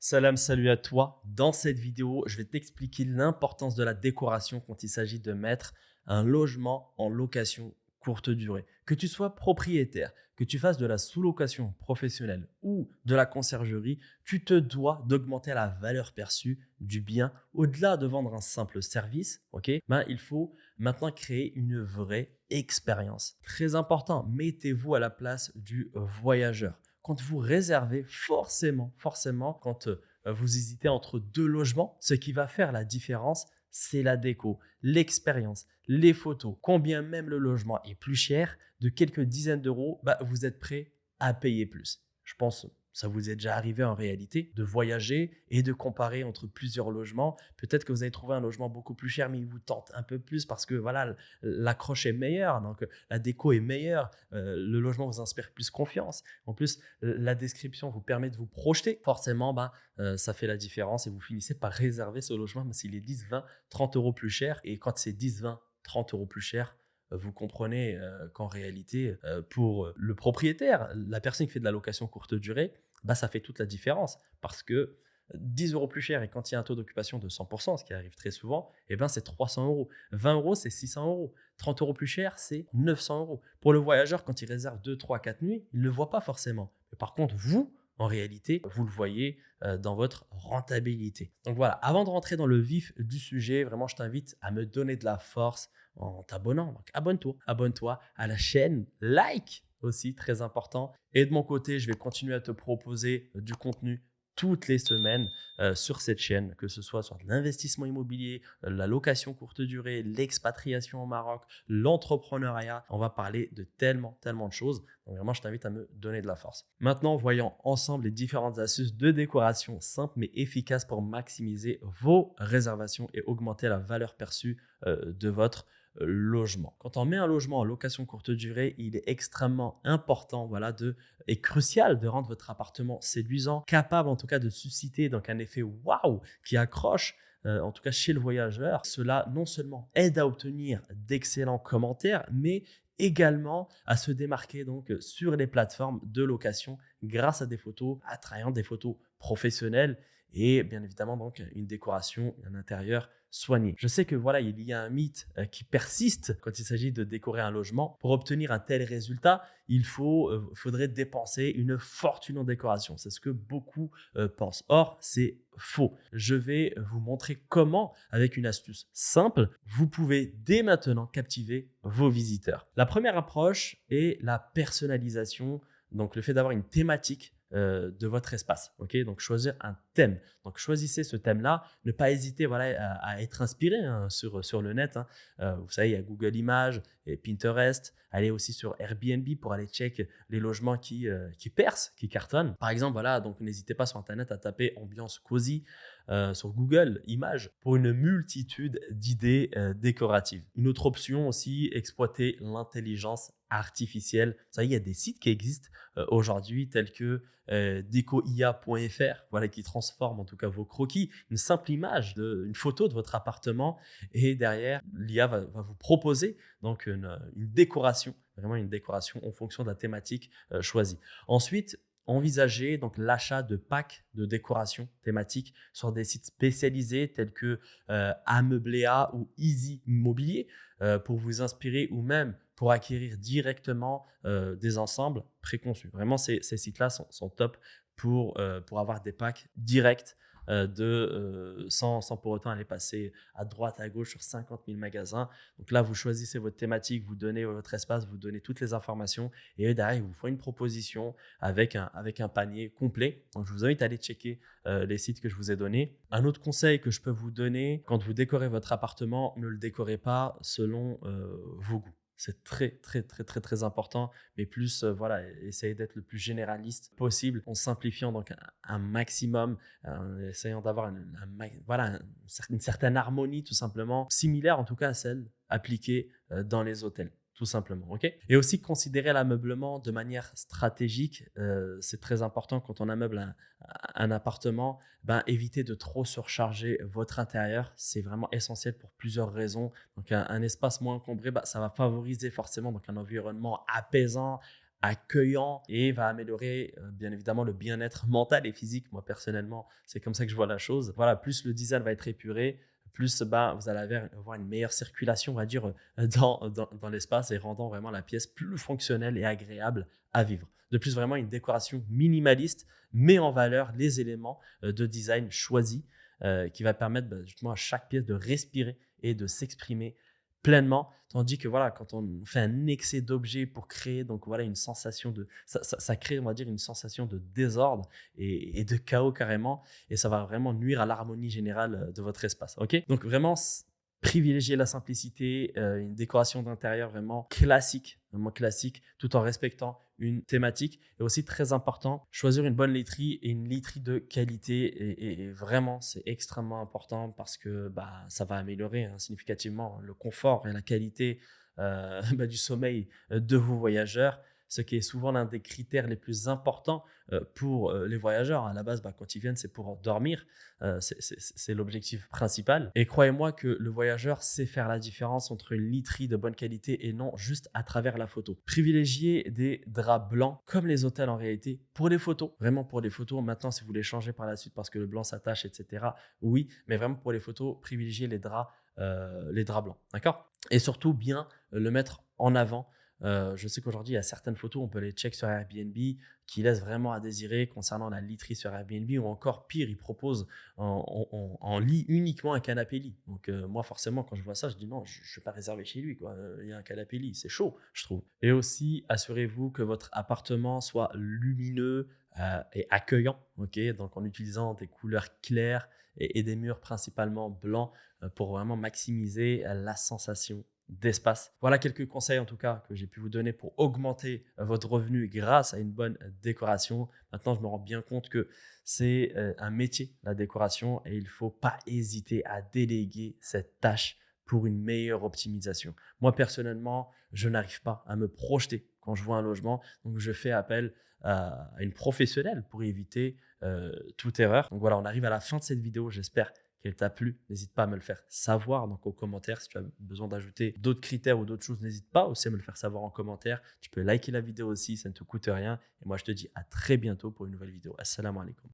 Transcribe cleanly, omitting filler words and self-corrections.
Salam, salut à toi. Dans cette vidéo, je vais t'expliquer l'importance de la décoration quand il s'agit de mettre un logement en location courte durée. Que tu sois propriétaire, que tu fasses de la sous-location professionnelle ou de la conciergerie, tu te dois d'augmenter la valeur perçue du bien. Au-delà de vendre un simple service, il faut maintenant créer une vraie expérience. Très important, mettez-vous à la place du voyageur. Quand vous réservez, forcément, quand vous hésitez entre deux logements, ce qui va faire la différence, c'est la déco, l'expérience, les photos. Combien même le logement est plus cher, de quelques dizaines d'euros, vous êtes prêt à payer plus. Je pense ça vous est déjà arrivé en réalité de voyager et de comparer entre plusieurs logements. Peut-être que vous avez trouvé un logement beaucoup plus cher, mais il vous tente un peu plus parce que voilà, l'accroche est meilleure, donc la déco est meilleure, le logement vous inspire plus confiance. En plus, la description vous permet de vous projeter. Forcément, ça fait la différence et vous finissez par réserver ce logement, même s'il est 10, 20, 30 euros plus cher. Et quand c'est 10, 20, 30 euros plus cher, vous comprenez qu'en réalité, pour le propriétaire, la personne qui fait de la location courte durée, ça fait toute la différence parce que 10 euros plus cher et quand il y a un taux d'occupation de 100%, ce qui arrive très souvent, c'est 300 euros. 20 euros, c'est 600 euros. 30 euros plus cher, c'est 900 euros. Pour le voyageur, quand il réserve 2, 3, 4 nuits, il ne le voit pas forcément. Mais par contre, vous, en réalité, vous le voyez dans votre rentabilité. Donc voilà, avant de rentrer dans le vif du sujet, vraiment, je t'invite à me donner de la force en t'abonnant. Donc abonne-toi à la chaîne, like aussi, très important. Et de mon côté, je vais continuer à te proposer du contenu toutes les semaines sur cette chaîne, que ce soit sur l'investissement immobilier, la location courte durée, l'expatriation au Maroc, l'entrepreneuriat. On va parler de tellement de choses. Donc vraiment, je t'invite à me donner de la force. Maintenant, voyons ensemble les différentes astuces de décoration simples mais efficaces pour maximiser vos réservations et augmenter la valeur perçue de votre logement. Quand on met un logement en location courte durée, il est extrêmement important et crucial de rendre votre appartement séduisant, capable en tout cas de susciter donc un effet waouh qui accroche en tout cas chez le voyageur. Cela non seulement aide à obtenir d'excellents commentaires, mais également à se démarquer donc sur les plateformes de location grâce à des photos attrayantes, des photos professionnelles et bien évidemment donc une décoration, un intérieur soigné. Je sais que voilà, il y a un mythe qui persiste quand il s'agit de décorer un logement. Pour obtenir un tel résultat, faudrait dépenser une fortune en décoration. C'est ce que beaucoup pensent. Or, c'est faux. Je vais vous montrer comment, avec une astuce simple, vous pouvez dès maintenant captiver vos visiteurs. La première approche est la personnalisation, donc le fait d'avoir une thématique de votre espace. Donc, choisir un thème. Donc, choisissez ce thème-là. Ne pas hésiter à être inspiré sur le net. Vous savez, il y a Google Images et Pinterest. Allez aussi sur Airbnb pour aller check les logements qui percent, qui cartonnent. Par exemple, donc n'hésitez pas sur Internet à taper ambiance cosy sur Google Images pour une multitude d'idées décoratives. Une autre option aussi, exploiter l'intelligence artificielle. Ça, il y a des sites qui existent aujourd'hui tels que decoia.fr, qui transforme en tout cas vos croquis, une simple image, une photo de votre appartement et derrière, l'IA va vous proposer donc une décoration, vraiment une décoration en fonction de la thématique choisie. Ensuite, envisagez donc l'achat de packs de décoration thématique sur des sites spécialisés tels que Ameubléa ou Easy Immobilier pour vous inspirer ou même pour acquérir directement des ensembles préconçus. Vraiment, ces sites-là sont top pour avoir des packs directs sans pour autant aller passer à droite, à gauche sur 50 000 magasins. Donc là, vous choisissez votre thématique, vous donnez votre espace, vous donnez toutes les informations et derrière, ils vous font une proposition avec un panier complet. Donc, je vous invite à aller checker les sites que je vous ai donnés. Un autre conseil que je peux vous donner, quand vous décorez votre appartement, ne le décorez pas selon vos goûts. C'est très important, mais plus, essayez d'être le plus généraliste possible en simplifiant donc un maximum, en essayant d'avoir une certaine harmonie tout simplement, similaire en tout cas à celle appliquée dans les hôtels. Tout simplement, ok. Et aussi considérer l'ameublement de manière stratégique, c'est très important quand on ameuble un appartement. Évitez de trop surcharger votre intérieur, c'est vraiment essentiel pour plusieurs raisons. Donc un espace moins encombré, ça va favoriser forcément donc un environnement apaisant, accueillant et va améliorer bien évidemment le bien-être mental et physique. Moi personnellement, c'est comme ça que je vois la chose. Voilà, plus le design va être épuré, plus vous allez avoir une meilleure circulation, on va dire, dans l'espace et rendant vraiment la pièce plus fonctionnelle et agréable à vivre. De plus, vraiment une décoration minimaliste met en valeur les éléments de design choisis qui va permettre justement à chaque pièce de respirer et de s'exprimer pleinement. Tandis que voilà, quand on fait un excès d'objets pour créer donc voilà une sensation de ça crée, on va dire, une sensation de désordre et de chaos carrément, et ça va vraiment nuire à l'harmonie générale de votre espace. Ok, donc vraiment privilégier la simplicité, une décoration d'intérieur vraiment classique, tout en respectant une thématique. Et aussi très important, choisir une bonne literie et une literie de qualité. Et vraiment, c'est extrêmement important parce que ça va améliorer significativement le confort et la qualité du sommeil de vos voyageurs, ce qui est souvent l'un des critères les plus importants pour les voyageurs. À la base, quand ils viennent, c'est pour dormir. C'est l'objectif principal. Et croyez-moi que le voyageur sait faire la différence entre une literie de bonne qualité et non juste à travers la photo. Privilégiez des draps blancs comme les hôtels en réalité pour les photos. Vraiment pour les photos. Maintenant, si vous les changez par la suite parce que le blanc s'attache, etc., oui, mais vraiment pour les photos, privilégiez les draps blancs. D'accord? Et surtout, bien le mettre en avant. Je sais qu'aujourd'hui, il y a certaines photos, on peut les check sur Airbnb, qui laissent vraiment à désirer concernant la literie sur Airbnb, ou encore pire, ils proposent en lit uniquement un canapé lit. Donc moi, forcément, quand je vois ça, je dis non, je ne vais pas réserver chez lui, quoi. Il y a un canapé lit, c'est chaud, je trouve. Et aussi, assurez-vous que votre appartement soit lumineux et accueillant, ok, donc en utilisant des couleurs claires et des murs principalement blancs pour vraiment maximiser la sensation d'espace. Voilà quelques conseils en tout cas que j'ai pu vous donner pour augmenter votre revenu grâce à une bonne décoration. Maintenant, je me rends bien compte que c'est un métier, la décoration, et il ne faut pas hésiter à déléguer cette tâche pour une meilleure optimisation. Moi, personnellement, je n'arrive pas à me projeter quand je vois un logement, donc je fais appel à une professionnelle pour éviter toute erreur. Donc voilà, on arrive à la fin de cette vidéo. J'espère qu'elle t'a plu. N'hésite pas à me le faire savoir donc aux commentaires. Si tu as besoin d'ajouter d'autres critères ou d'autres choses, n'hésite pas aussi à me le faire savoir en commentaire. Tu peux liker la vidéo aussi, ça ne te coûte rien. Et moi, je te dis à très bientôt pour une nouvelle vidéo. Assalamu alaikum.